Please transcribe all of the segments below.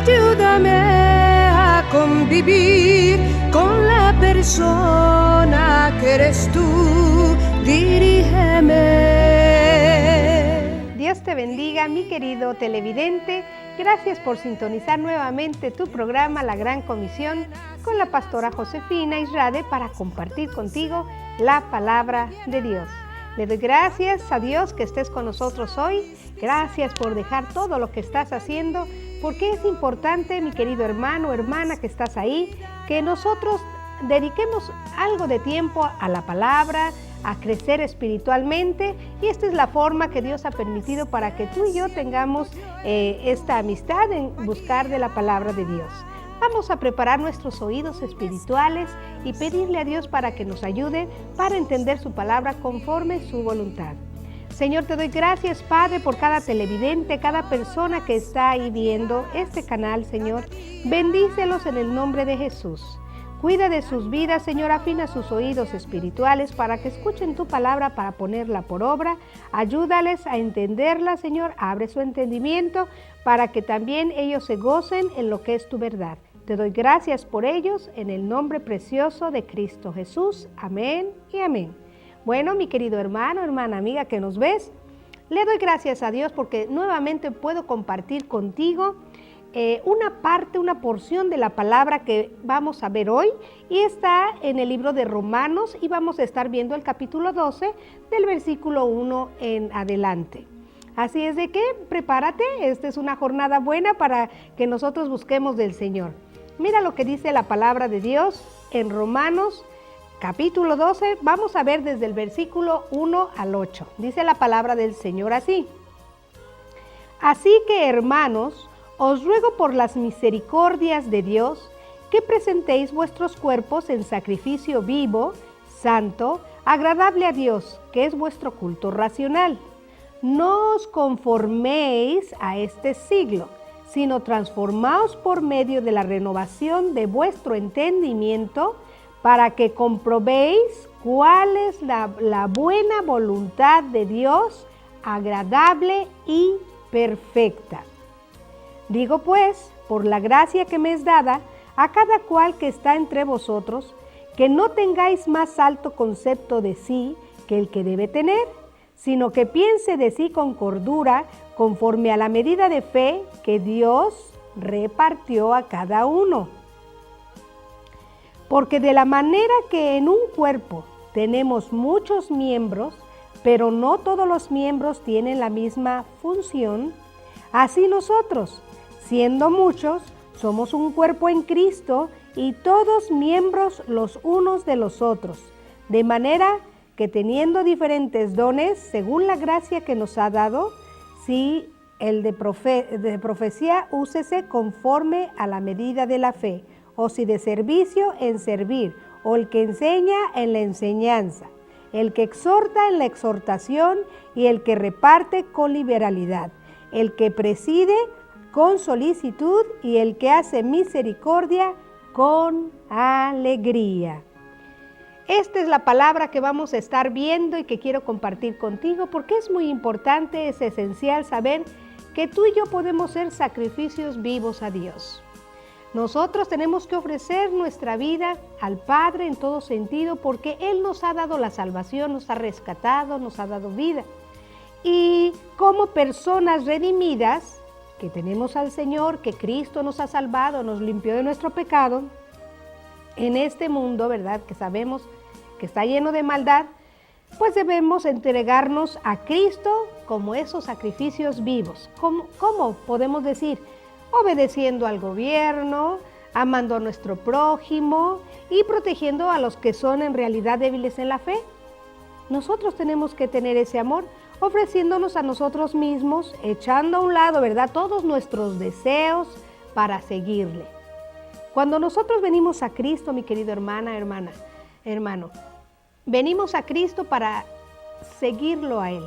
ayúdame a convivir con la persona que eres tú, dirígeme. Dios te bendiga, mi querido televidente. Gracias por sintonizar nuevamente tu programa La Gran Comisión con la pastora Josefina Israde para compartir contigo la palabra de Dios. Le doy gracias a Dios que estés con nosotros hoy. Gracias por dejar todo lo que estás haciendo, porque es importante, mi querido hermano o hermana que estás ahí, que nosotros dediquemos algo de tiempo a la palabra, a crecer espiritualmente, y esta es la forma que Dios ha permitido para que tú y yo tengamos esta amistad en buscar de la palabra de Dios. Vamos a preparar nuestros oídos espirituales y pedirle a Dios para que nos ayude para entender su palabra conforme su voluntad. Señor, te doy gracias, Padre, por cada televidente, cada persona que está ahí viendo este canal, Señor. Bendícelos en el nombre de Jesús. Cuida de sus vidas, Señor, afina sus oídos espirituales para que escuchen tu palabra para ponerla por obra. Ayúdales a entenderla, Señor, abre su entendimiento para que también ellos se gocen en lo que es tu verdad. Te doy gracias por ellos en el nombre precioso de Cristo Jesús. Amén y amén. Bueno, mi querido hermano, hermana, amiga que nos ves, le doy gracias a Dios porque nuevamente puedo compartir contigo una porción de la palabra que vamos a ver hoy, y está en el libro de Romanos, y vamos a estar viendo el capítulo 12 del versículo 1 en adelante. Así es de que prepárate, esta es una jornada buena para que nosotros busquemos del Señor. Mira lo que dice la palabra de Dios en Romanos capítulo 12, vamos a ver desde el versículo 1 al 8. Dice la palabra del Señor así: Así que, hermanos, os ruego por las misericordias de Dios que presentéis vuestros cuerpos en sacrificio vivo, santo, agradable a Dios, que es vuestro culto racional. No os conforméis a este siglo, sino transformaos por medio de la renovación de vuestro entendimiento, para que comprobéis cuál es la buena voluntad de Dios, agradable y perfecta. Digo pues, por la gracia que me es dada, a cada cual que está entre vosotros, que no tengáis más alto concepto de sí que el que debe tener, sino que piense de sí con cordura, conforme a la medida de fe que Dios repartió a cada uno. Porque de la manera que en un cuerpo tenemos muchos miembros, pero no todos los miembros tienen la misma función, así nosotros, siendo muchos, somos un cuerpo en Cristo y todos miembros los unos de los otros, de manera que teniendo diferentes dones, según la gracia que nos ha dado, si el de profecía, úsese conforme a la medida de la fe, o si de servicio, en servir, o el que enseña, en la enseñanza, el que exhorta, en la exhortación, y el que reparte, con liberalidad, el que preside, con solicitud, y el que hace misericordia, con alegría. Esta es la palabra que vamos a estar viendo y que quiero compartir contigo, porque es muy importante, es esencial saber que tú y yo podemos ser sacrificios vivos a Dios. Nosotros tenemos que ofrecer nuestra vida al Padre en todo sentido, porque Él nos ha dado la salvación, nos ha rescatado, nos ha dado vida. Y como personas redimidas, que tenemos al Señor, que Cristo nos ha salvado, nos limpió de nuestro pecado, en este mundo, ¿verdad?, que sabemos que está lleno de maldad, pues debemos entregarnos a Cristo como esos sacrificios vivos. ¿Cómo podemos decir? Obedeciendo al gobierno, amando a nuestro prójimo y protegiendo a los que son en realidad débiles en la fe. Nosotros tenemos que tener ese amor, ofreciéndonos a nosotros mismos, echando a un lado, ¿verdad?, todos nuestros deseos para seguirle. Cuando nosotros venimos a Cristo, mi querido hermano, venimos a Cristo para seguirlo a Él.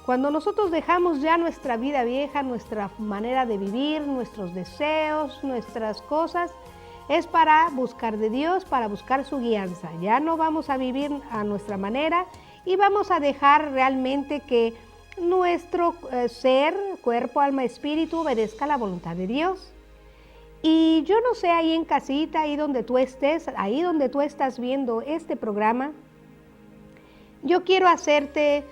Cuando nosotros dejamos ya nuestra vida vieja, nuestra manera de vivir, nuestros deseos, nuestras cosas, es para buscar de Dios, para buscar su guianza. Ya no vamos a vivir a nuestra manera y vamos a dejar realmente que nuestro ser, cuerpo, alma, espíritu, obedezca la voluntad de Dios. Y yo no sé, ahí en casita, ahí donde tú estés, ahí donde tú estás viendo este programa, yo quiero hacerte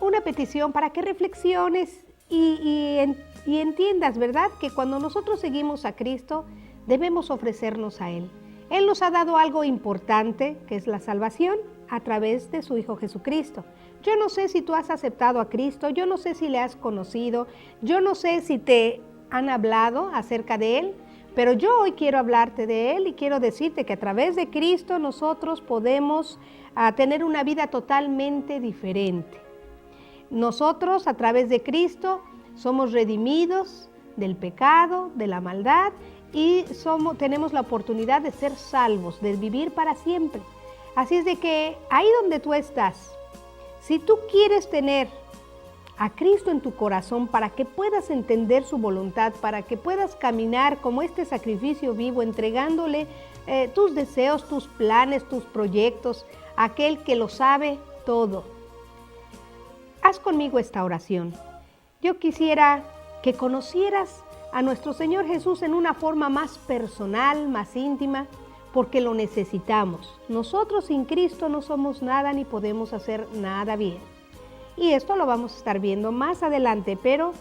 una petición para que reflexiones y entiendas, ¿verdad? Que cuando nosotros seguimos a Cristo, debemos ofrecernos a Él. Él nos ha dado algo importante, que es la salvación, a través de su Hijo Jesucristo. Yo no sé si tú has aceptado a Cristo, yo no sé si le has conocido, yo no sé si te han hablado acerca de Él, pero yo hoy quiero hablarte de Él y quiero decirte que a través de Cristo nosotros podemos tener una vida totalmente diferente. Nosotros a través de Cristo somos redimidos del pecado, de la maldad y tenemos la oportunidad de ser salvos, de vivir para siempre. Así es de que ahí donde tú estás, si tú quieres tener a Cristo en tu corazón para que puedas entender su voluntad, para que puedas caminar como este sacrificio vivo, entregándole tus deseos, tus planes, tus proyectos, a aquel que lo sabe todo. Haz conmigo esta oración. Yo quisiera que conocieras a nuestro Señor Jesús en una forma más personal, más íntima, porque lo necesitamos. Nosotros sin Cristo no somos nada ni podemos hacer nada bien. Y esto lo vamos a estar viendo más adelante, pero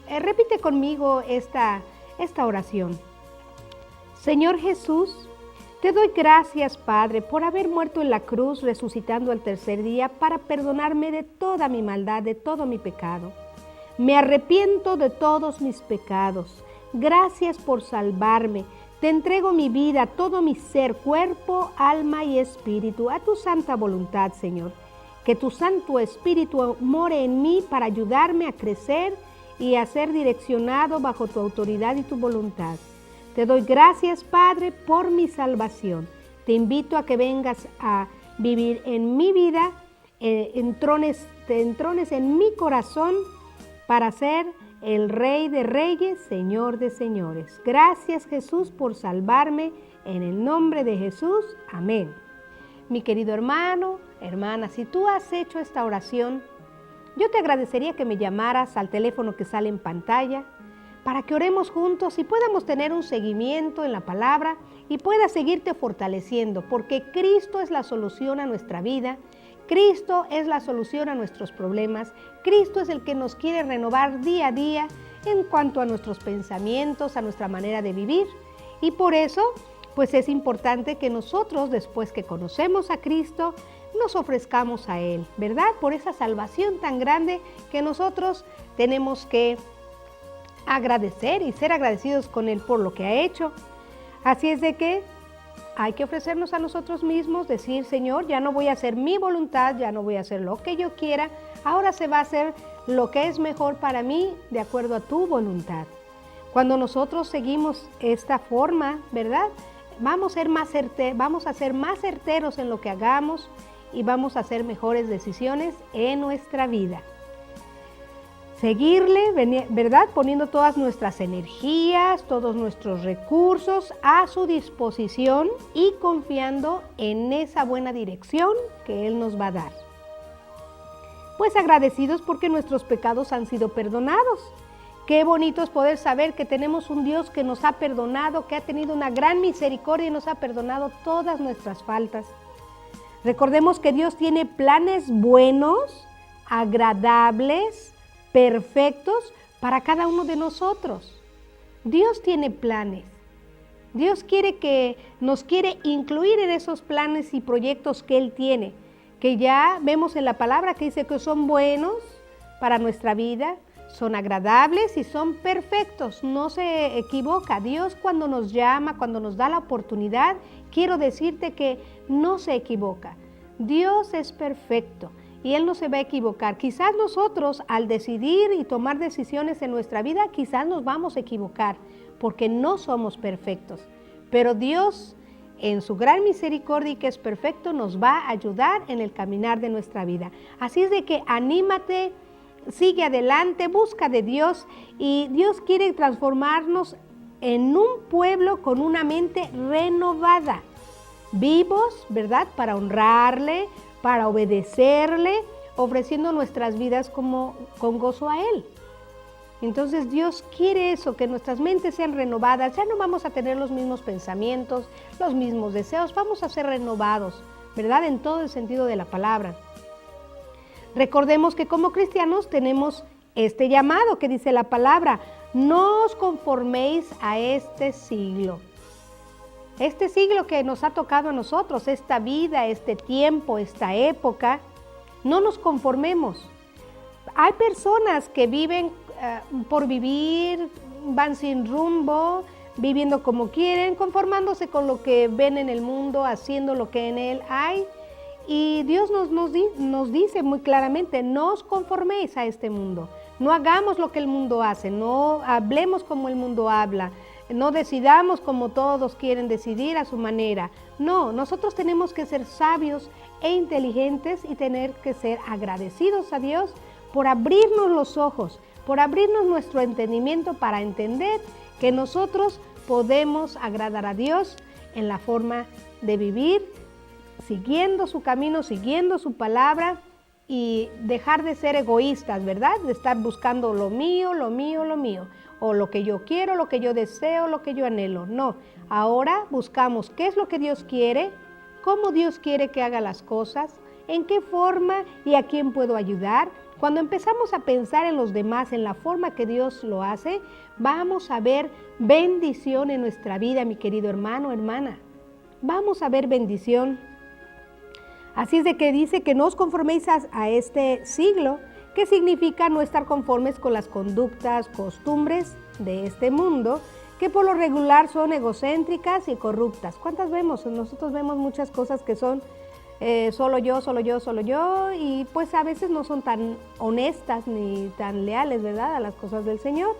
repite conmigo esta oración. Señor Jesús, te doy gracias, Padre, por haber muerto en la cruz, resucitando al tercer día para perdonarme de toda mi maldad, de todo mi pecado. Me arrepiento de todos mis pecados. Gracias por salvarme. Te entrego mi vida, todo mi ser, cuerpo, alma y espíritu, a tu santa voluntad, Señor. Que tu Santo Espíritu more en mí para ayudarme a crecer y a ser direccionado bajo tu autoridad y tu voluntad. Te doy gracias, Padre, por mi salvación. Te invito a que vengas a vivir en mi vida, te entrones en mi corazón para ser el Rey de Reyes, Señor de Señores. Gracias, Jesús, por salvarme. En el nombre de Jesús, amén. Mi querido hermano, hermana, si tú has hecho esta oración, yo te agradecería que me llamaras al teléfono que sale en pantalla para que oremos juntos y podamos tener un seguimiento en la palabra y puedas seguirte fortaleciendo, porque Cristo es la solución a nuestra vida, Cristo es la solución a nuestros problemas, Cristo es el que nos quiere renovar día a día en cuanto a nuestros pensamientos, a nuestra manera de vivir, y por eso pues es importante que nosotros, después que conocemos a Cristo, nos ofrezcamos a Él, ¿verdad? Por esa salvación tan grande que nosotros tenemos que agradecer y ser agradecidos con Él por lo que ha hecho. Así es de que hay que ofrecernos a nosotros mismos, decir, Señor, ya no voy a hacer mi voluntad, ya no voy a hacer lo que yo quiera, ahora se va a hacer lo que es mejor para mí de acuerdo a tu voluntad. Cuando nosotros seguimos esta forma, ¿verdad? Vamos a ser más certeros en lo que hagamos y vamos a hacer mejores decisiones en nuestra vida. Seguirle, ¿verdad? Poniendo todas nuestras energías, todos nuestros recursos a su disposición y confiando en esa buena dirección que Él nos va a dar. Pues agradecidos porque nuestros pecados han sido perdonados. Qué bonito es poder saber que tenemos un Dios que nos ha perdonado, que ha tenido una gran misericordia y nos ha perdonado todas nuestras faltas. Recordemos que Dios tiene planes buenos, agradables, perfectos para cada uno de nosotros. Dios tiene planes. Dios nos quiere incluir en esos planes y proyectos que Él tiene, que ya vemos en la palabra que dice que son buenos para nuestra vida, son agradables y son perfectos, no se equivoca. Dios cuando nos llama, cuando nos da la oportunidad, quiero decirte que no se equivoca. Dios es perfecto y Él no se va a equivocar. Quizás nosotros al decidir y tomar decisiones en nuestra vida, quizás nos vamos a equivocar porque no somos perfectos. Pero Dios, en su gran misericordia y que es perfecto, nos va a ayudar en el caminar de nuestra vida. Así es de que anímate, sigue adelante, busca de Dios y Dios quiere transformarnos en un pueblo con una mente renovada, vivos, ¿verdad? Para honrarle, para obedecerle, ofreciendo nuestras vidas con gozo a Él. Entonces Dios quiere eso, que nuestras mentes sean renovadas. Ya no vamos a tener los mismos pensamientos, los mismos deseos, vamos a ser renovados, ¿verdad? En todo el sentido de la palabra. Recordemos que como cristianos tenemos este llamado que dice la palabra: no os conforméis a este siglo. Este siglo que nos ha tocado a nosotros, esta vida, este tiempo, esta época, no nos conformemos. Hay personas que viven por vivir, van sin rumbo, viviendo como quieren, conformándose con lo que ven en el mundo, haciendo lo que en él hay. Y Dios nos dice muy claramente: no os conforméis a este mundo, no hagamos lo que el mundo hace, no hablemos como el mundo habla, no decidamos como todos quieren decidir a su manera. No, nosotros tenemos que ser sabios e inteligentes y tener que ser agradecidos a Dios por abrirnos los ojos, por abrirnos nuestro entendimiento para entender que nosotros podemos agradar a Dios en la forma de vivir, siguiendo su camino, siguiendo su palabra, y dejar de ser egoístas, ¿verdad? De estar buscando lo mío, lo mío, lo mío, o lo que yo quiero, lo que yo deseo, lo que yo anhelo. No, ahora buscamos qué es lo que Dios quiere, cómo Dios quiere que haga las cosas, en qué forma y a quién puedo ayudar. Cuando empezamos a pensar en los demás, en la forma que Dios lo hace, vamos a ver bendición en nuestra vida, mi querido hermano, hermana. Vamos a ver bendición. Así es de que dice que no os conforméis a este siglo, que significa no estar conformes con las conductas, costumbres de este mundo, que por lo regular son egocéntricas y corruptas. ¿Cuántas vemos? Nosotros vemos muchas cosas que son solo yo, solo yo, solo yo, y pues a veces no son tan honestas ni tan leales, ¿verdad?, a las cosas del Señor.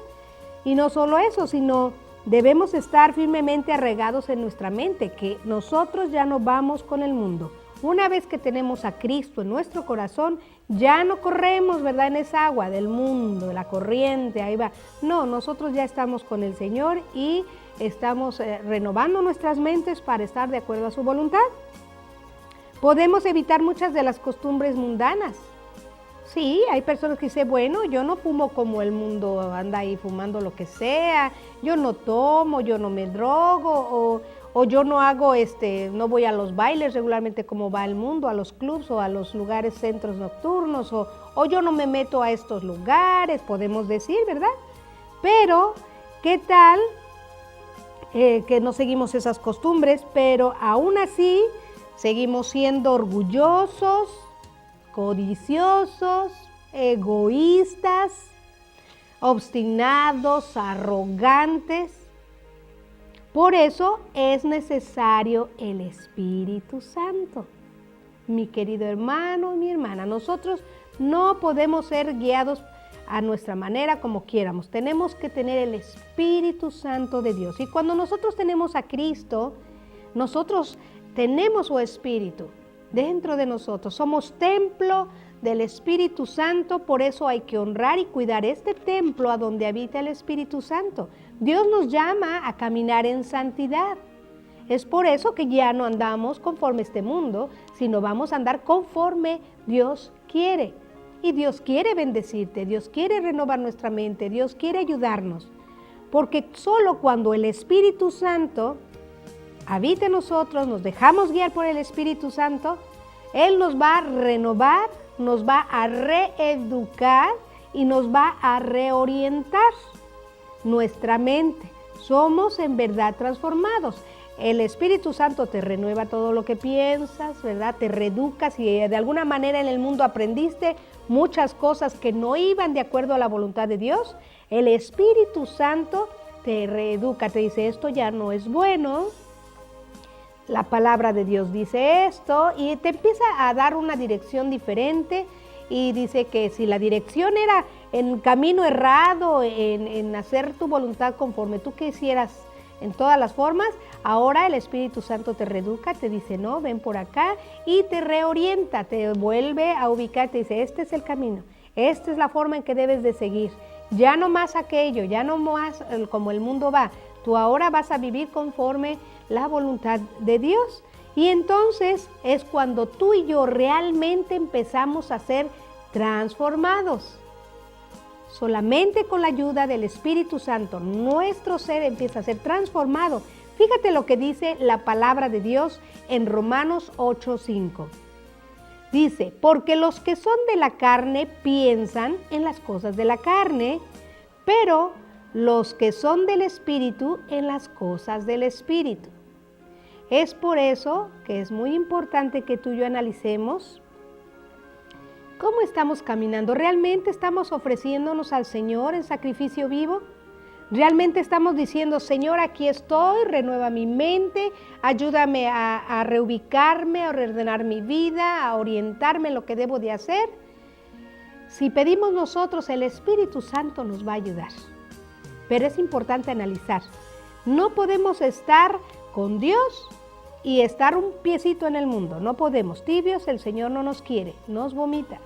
Y no solo eso, sino debemos estar firmemente arraigados en nuestra mente, que nosotros ya no vamos con el mundo. Una vez que tenemos a Cristo en nuestro corazón, ya no corremos, ¿verdad?, en esa agua del mundo, de la corriente, ahí va. No, nosotros ya estamos con el Señor y estamos renovando nuestras mentes para estar de acuerdo a su voluntad. Podemos evitar muchas de las costumbres mundanas. Sí, hay personas que dicen: bueno, yo no fumo como el mundo anda ahí fumando lo que sea, yo no tomo, yo no me drogo, o yo no hago, no voy a los bailes regularmente como va el mundo, a los clubs o a los lugares, centros nocturnos, o yo no me meto a estos lugares, podemos decir, ¿verdad? Pero, ¿qué tal que no seguimos esas costumbres, pero aún así seguimos siendo orgullosos, codiciosos, egoístas, obstinados, arrogantes? Por eso es necesario el Espíritu Santo. Mi querido hermano y mi hermana, nosotros no podemos ser guiados a nuestra manera como quieramos. Tenemos que tener el Espíritu Santo de Dios. Y cuando nosotros tenemos a Cristo, nosotros tenemos su Espíritu dentro de nosotros. Somos templo del Espíritu Santo, por eso hay que honrar y cuidar este templo a donde habita el Espíritu Santo. Dios nos llama a caminar en santidad. Es por eso que ya no andamos conforme este mundo, sino vamos a andar conforme Dios quiere. Y Dios quiere bendecirte, Dios quiere renovar nuestra mente, Dios quiere ayudarnos. Porque solo cuando el Espíritu Santo habita en nosotros, nos dejamos guiar por el Espíritu Santo, Él nos va a renovar, nos va a reeducar y nos va a reorientar nuestra mente. Somos en verdad transformados. El Espíritu Santo te renueva todo lo que piensas, ¿verdad? Te reeducas, y de alguna manera en el mundo aprendiste muchas cosas que no iban de acuerdo a la voluntad de Dios. El Espíritu Santo te reeduca, te dice: esto ya no es bueno, la palabra de Dios dice esto, y te empieza a dar una dirección diferente. Y dice que si la dirección era en camino errado, en hacer tu voluntad conforme tú quisieras en todas las formas, ahora el Espíritu Santo te reeduca, te dice: no, ven por acá, y te reorienta, te vuelve a ubicar, te dice: este es el camino, esta es la forma en que debes de seguir, ya no más aquello, ya no más como el mundo va, tú ahora vas a vivir conforme la voluntad de Dios. Y entonces es cuando tú y yo realmente empezamos a ser transformados. Solamente con la ayuda del Espíritu Santo, nuestro ser empieza a ser transformado. Fíjate lo que dice la palabra de Dios en Romanos 8:5. Dice, porque los que son de la carne piensan en las cosas de la carne, pero los que son del Espíritu en las cosas del Espíritu. Es por eso que es muy importante que tú y yo analicemos cómo estamos caminando. ¿Realmente estamos ofreciéndonos al Señor en sacrificio vivo? ¿Realmente estamos diciendo, Señor, aquí estoy, renueva mi mente, ayúdame a reubicarme, a reordenar mi vida, a orientarme en lo que debo de hacer? Si pedimos nosotros, el Espíritu Santo nos va a ayudar. Pero es importante analizar. No podemos estar con Dios y estar un piecito en el mundo. No podemos. Tibios, el Señor no nos quiere, nos vomita.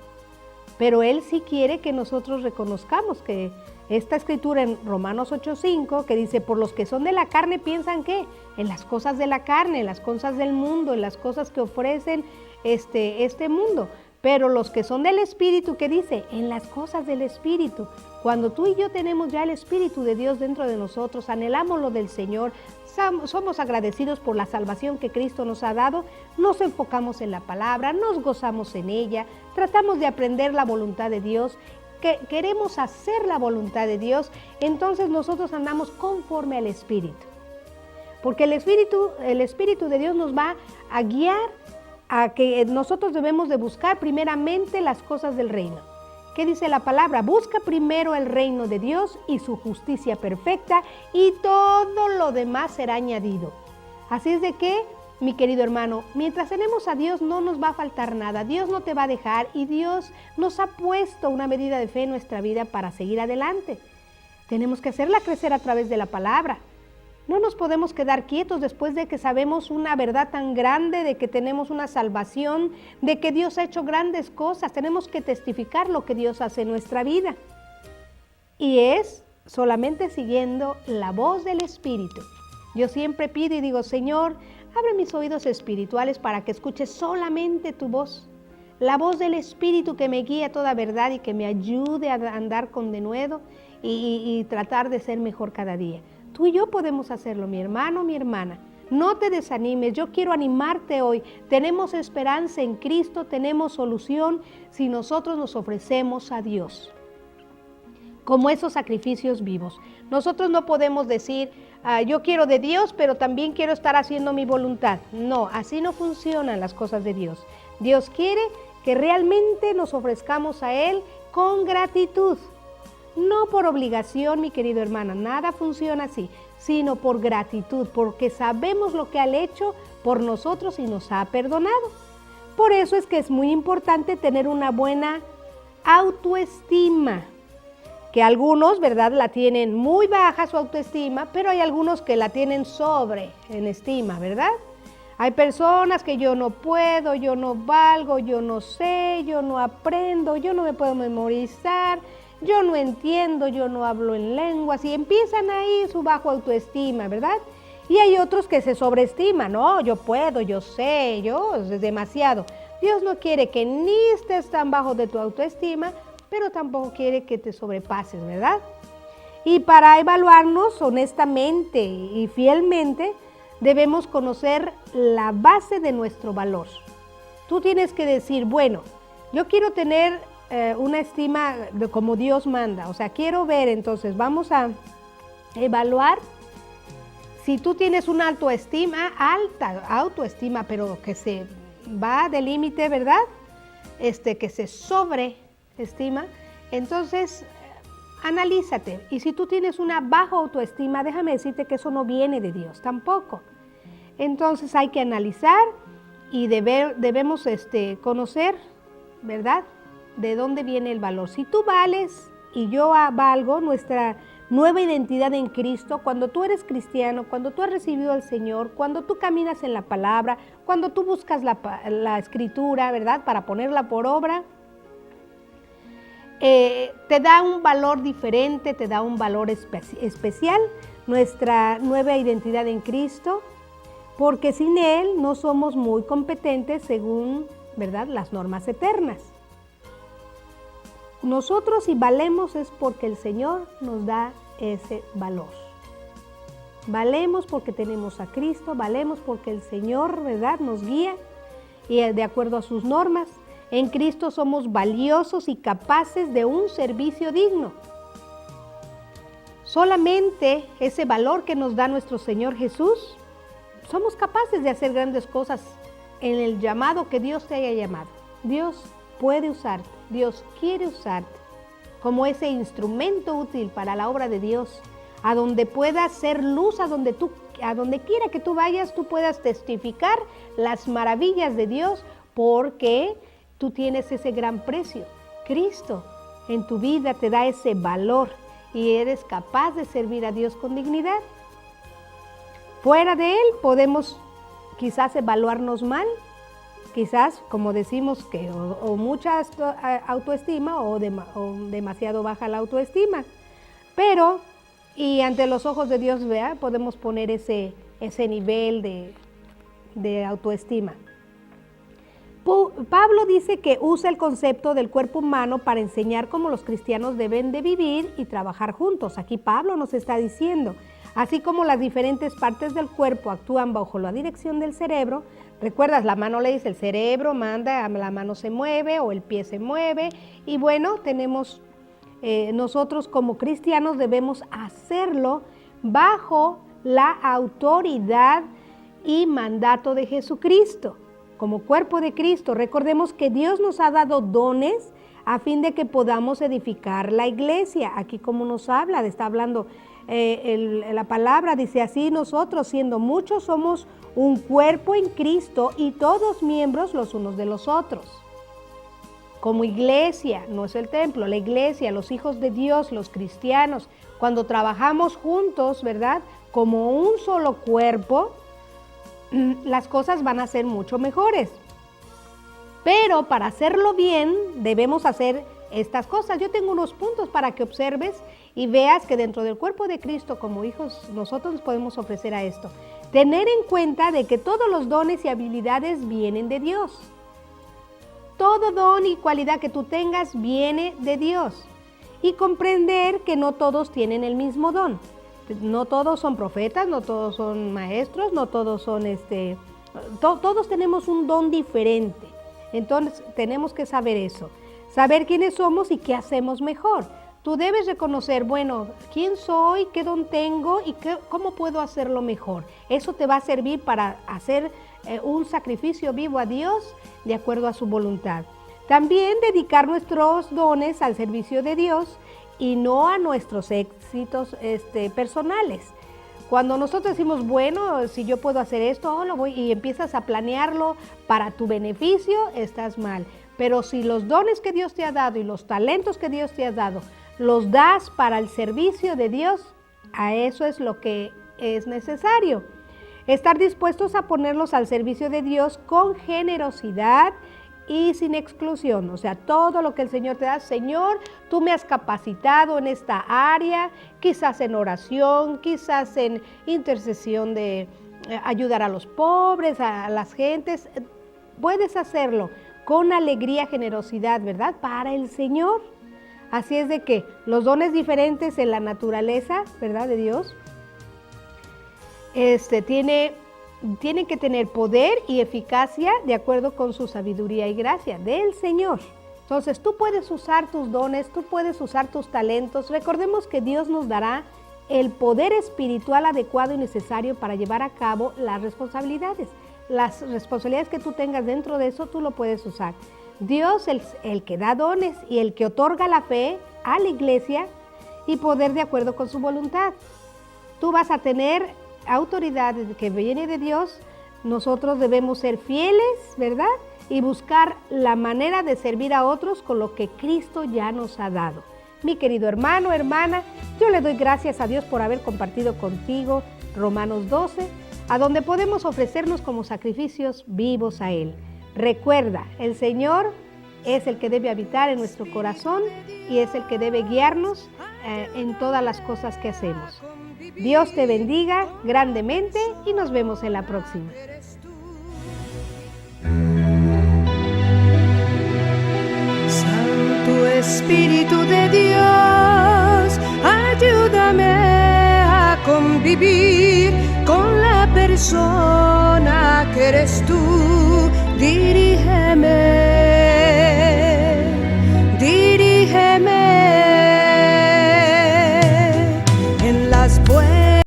Pero Él sí quiere que nosotros reconozcamos que esta escritura en Romanos 8:5, que dice, por los que son de la carne piensan ¿qué? En las cosas de la carne, en las cosas del mundo, en las cosas que ofrecen este mundo. Pero los que son del Espíritu, ¿qué dice? En las cosas del Espíritu. Cuando tú y yo tenemos ya el Espíritu de Dios dentro de nosotros, anhelamos lo del Señor, somos agradecidos por la salvación que Cristo nos ha dado, nos enfocamos en la palabra, nos gozamos en ella, tratamos de aprender la voluntad de Dios, que queremos hacer la voluntad de Dios, entonces nosotros andamos conforme al Espíritu. Porque el Espíritu de Dios nos va a guiar a que nosotros debemos de buscar primeramente las cosas del reino. ¿Qué dice la palabra? Busca primero el reino de Dios y su justicia perfecta y todo lo demás será añadido. Así es de que, mi querido hermano, mientras tenemos a Dios no nos va a faltar nada. Dios no te va a dejar y Dios nos ha puesto una medida de fe en nuestra vida para seguir adelante. Tenemos que hacerla crecer a través de la palabra. No nos podemos quedar quietos después de que sabemos una verdad tan grande, de que tenemos una salvación, de que Dios ha hecho grandes cosas. Tenemos que testificar lo que Dios hace en nuestra vida. Y es solamente siguiendo la voz del Espíritu. Yo siempre pido y digo, Señor, abre mis oídos espirituales para que escuche solamente tu voz. La voz del Espíritu que me guíe a toda verdad y que me ayude a andar con denuedo y tratar de ser mejor cada día. Tú y yo podemos hacerlo, mi hermano, mi hermana. No te desanimes, yo quiero animarte hoy. Tenemos esperanza en Cristo, tenemos solución si nosotros nos ofrecemos a Dios como esos sacrificios vivos. Nosotros no podemos decir, yo quiero de Dios, pero también quiero estar haciendo mi voluntad. No, así no funcionan las cosas de Dios. Dios quiere que realmente nos ofrezcamos a Él con gratitud. No por obligación, mi querido hermano, nada funciona así, sino por gratitud, porque sabemos lo que ha hecho por nosotros y nos ha perdonado. Por eso es que es muy importante tener una buena autoestima, que algunos, ¿verdad?, la tienen muy baja su autoestima, pero hay algunos que la tienen sobre en estima, ¿verdad? Hay personas que yo no puedo, yo no valgo, yo no sé, yo no aprendo, yo no me puedo memorizar, yo no entiendo, yo no hablo en lenguas, y empiezan ahí su bajo autoestima, ¿verdad? Y hay otros que se sobreestiman, no, yo puedo, yo sé, yo es demasiado. Dios no quiere que ni estés tan bajo de tu autoestima, pero tampoco quiere que te sobrepases, ¿verdad? Y para evaluarnos honestamente y fielmente, debemos conocer la base de nuestro valor. Tú tienes que decir, bueno, yo quiero tener una estima de como Dios manda, o sea, quiero ver, entonces vamos a evaluar si tú tienes una alta autoestima, pero que se va de límite, ¿verdad? Que se sobreestima, entonces analízate. Y si tú tienes una baja autoestima, déjame decirte que eso no viene de Dios tampoco. Entonces hay que analizar y debemos conocer, ¿verdad?, de dónde viene el valor. Si tú vales y yo valgo, nuestra nueva identidad en Cristo, cuando tú eres cristiano, cuando tú has recibido al Señor, cuando tú caminas en la palabra, cuando tú buscas la escritura, ¿verdad?, para ponerla por obra, te da un valor diferente, te da un valor especial, nuestra nueva identidad en Cristo, porque sin Él no somos muy competentes según, ¿verdad?, las normas eternas. nosotros si valemos es porque el Señor nos da ese valor. Valemos porque tenemos a Cristo, valemos porque el Señor, ¿verdad?, nos guía y de acuerdo a sus normas. En Cristo somos valiosos y capaces de un servicio digno. Solamente ese valor que nos da nuestro Señor Jesús, somos capaces de hacer grandes cosas en el llamado que Dios te haya llamado. Dios puede usarte, Dios quiere usarte como ese instrumento útil para la obra de Dios, a donde puedas ser luz, a donde quiera que tú vayas, tú puedas testificar las maravillas de Dios, porque tú tienes ese gran precio. Cristo en tu vida te da ese valor y eres capaz de servir a Dios con dignidad. Fuera de Él podemos quizás evaluarnos mal, quizás, como decimos, que o mucha autoestima o demasiado baja la autoestima. Pero, y ante los ojos de Dios, vea, podemos poner ese nivel de autoestima. Pablo dice que usa el concepto del cuerpo humano para enseñar cómo los cristianos deben de vivir y trabajar juntos. Aquí Pablo nos está diciendo, así como las diferentes partes del cuerpo actúan bajo la dirección del cerebro. ¿Recuerdas? La mano le dice, el cerebro manda, la mano se mueve o el pie se mueve. Y bueno, tenemos, nosotros como cristianos debemos hacerlo bajo la autoridad y mandato de Jesucristo. Como cuerpo de Cristo, recordemos que Dios nos ha dado dones a fin de que podamos edificar la iglesia. Aquí como nos habla, está hablando la palabra, dice así, nosotros siendo muchos somos un cuerpo en Cristo y todos miembros los unos de los otros. Como iglesia, no es el templo, la iglesia, los hijos de Dios, los cristianos, cuando trabajamos juntos, ¿verdad?, como un solo cuerpo, las cosas van a ser mucho mejores. Pero para hacerlo bien, debemos hacer estas cosas. Yo tengo unos puntos para que observes y veas que dentro del cuerpo de Cristo, como hijos, nosotros nos podemos ofrecer a esto. Tener en cuenta de que todos los dones y habilidades vienen de Dios. Todo don y cualidad que tú tengas viene de Dios. Y comprender que no todos tienen el mismo don. No todos son profetas, no todos son maestros, no todos son todos tenemos un don diferente. Entonces tenemos que saber eso, saber quiénes somos y qué hacemos mejor. Tú debes reconocer, bueno, quién soy, qué don tengo y cómo puedo hacerlo mejor. Eso te va a servir para hacer un sacrificio vivo a Dios de acuerdo a su voluntad. También dedicar nuestros dones al servicio de Dios y no a nuestros éxitos personales. Cuando nosotros decimos, bueno, si yo puedo hacer esto, lo voy, y empiezas a planearlo para tu beneficio, estás mal. Pero si los dones que Dios te ha dado y los talentos que Dios te ha dado, los das para el servicio de Dios, a eso es lo que es necesario. Estar dispuestos a ponerlos al servicio de Dios con generosidad y sin exclusión, o sea, todo lo que el Señor te da. Señor, tú me has capacitado en esta área, quizás en oración, quizás en intercesión de ayudar a los pobres, a las gentes. Puedes hacerlo con alegría, generosidad, ¿verdad? Para el Señor. Así es de que los dones diferentes en la naturaleza, ¿verdad?, de Dios, tienen que tener poder y eficacia de acuerdo con su sabiduría y gracia del Señor. Entonces tú puedes usar tus dones, tú puedes usar tus talentos. Recordemos que Dios nos dará el poder espiritual adecuado y necesario para llevar a cabo las responsabilidades. Las responsabilidades que tú tengas dentro de eso, tú lo puedes usar. Dios es el que da dones y el que otorga la fe a la iglesia y poder de acuerdo con su voluntad. Tú vas a tener autoridad que viene de Dios. Nosotros debemos ser fieles, ¿verdad?, y buscar la manera de servir a otros con lo que Cristo ya nos ha dado. Mi querido hermano, hermana, yo le doy gracias a Dios por haber compartido contigo Romanos 12, a donde podemos ofrecernos como sacrificios vivos a Él. Recuerda, el Señor es el que debe habitar en nuestro corazón y es el que debe guiarnos en todas las cosas que hacemos. Dios te bendiga grandemente y nos vemos en la próxima. Santo es Espíritu de Dios, ayúdame a convivir con la persona que eres tú. Dirígeme